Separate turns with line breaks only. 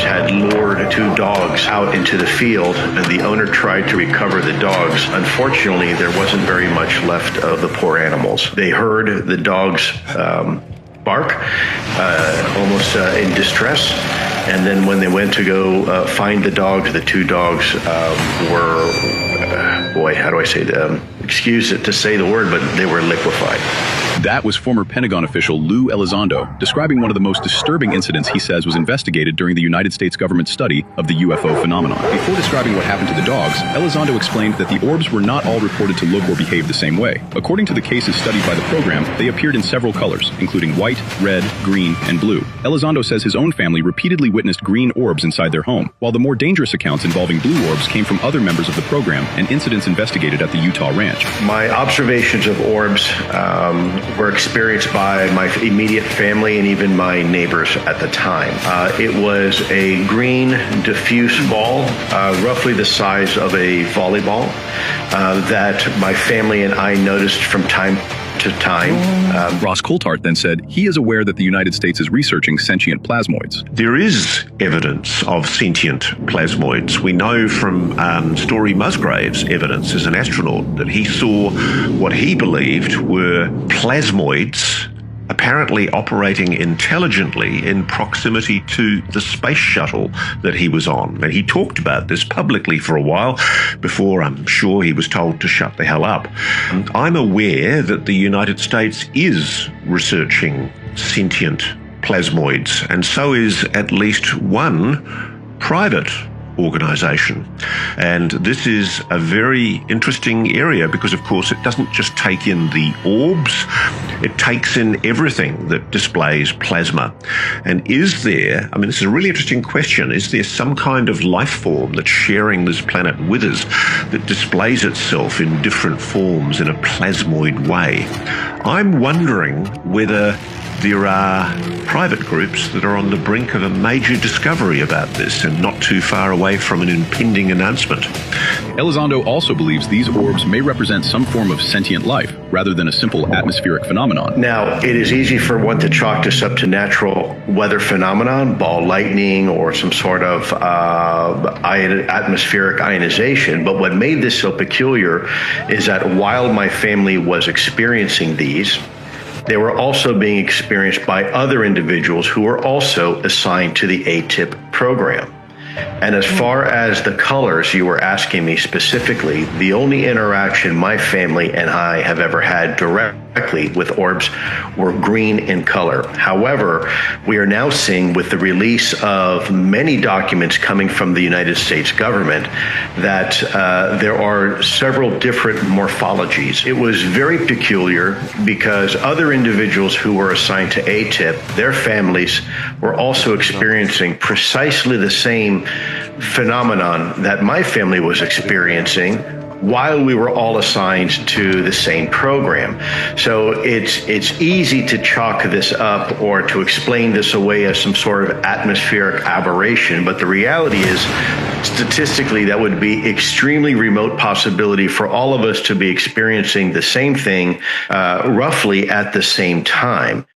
orbs had lured two dogs out into the field, and the owner tried to recover the dogs. Unfortunately, there wasn't very much left of the poor animals. They heard the dogs bark, almost in distress. And then when they went to go find the dogs, the two dogs were, how do I say that? Excuse it to say the word, but they were liquefied.
That was former Pentagon official Lou Elizondo describing one of the most disturbing incidents he says was investigated during the United States government study of the UFO phenomenon. Before describing what happened to the dogs, Elizondo explained that the orbs were not all reported to look or behave the same way. According to the cases studied by the program, they appeared in several colors, including white, red, green, and blue. Elizondo says his own family repeatedly witnessed green orbs inside their home, while the more dangerous accounts involving blue orbs came from other members of the program and incidents investigated at the Utah ranch.
My observations of orbs were experienced by my immediate family and even my neighbors at the time. It was a green diffuse ball, roughly the size of a volleyball, that my family and I noticed from time to time.
Ross Coulthart then said he is aware that the United States is researching sentient plasmoids.
There is evidence of sentient plasmoids. We know from Story Musgrave's evidence as an astronaut that he saw what he believed were plasmoids apparently operating intelligently in proximity to the space shuttle that he was on. And he talked about this publicly for a while before I'm sure he was told to shut the hell up. I'm aware that the United States is researching sentient plasmoids, and so is at least one private organization. And this is a very interesting area because, of course, it doesn't just take in the orbs, it takes in everything that displays plasma. And is there, this is a really interesting question, is there some kind of life form that's sharing this planet with us that displays itself in different forms in a plasmoid way? I'm wondering whether there are private groups that are on the brink of a major discovery about this and not too far away from an impending announcement.
Elizondo also believes these orbs may represent some form of sentient life rather than a simple atmospheric phenomenon.
Now, it is easy for one to chalk this up to natural weather phenomenon, ball lightning, or some sort of atmospheric ionization. But what made this so peculiar is that while my family was experiencing these, they were also being experienced by other individuals who were also assigned to the ATIP program. And as far as the colors you were asking me specifically, the only interaction my family and I have ever had directly with orbs were green in color. However, we are now seeing with the release of many documents coming from the United States government that there are several different morphologies. It was very peculiar because other individuals who were assigned to ATIP, their families were also experiencing precisely the same phenomenon that my family was experiencing while we were all assigned to the same program. So it's easy to chalk this up or to explain this away as some sort of atmospheric aberration, but the reality is, statistically, that would be extremely remote possibility for all of us to be experiencing the same thing roughly at the same time.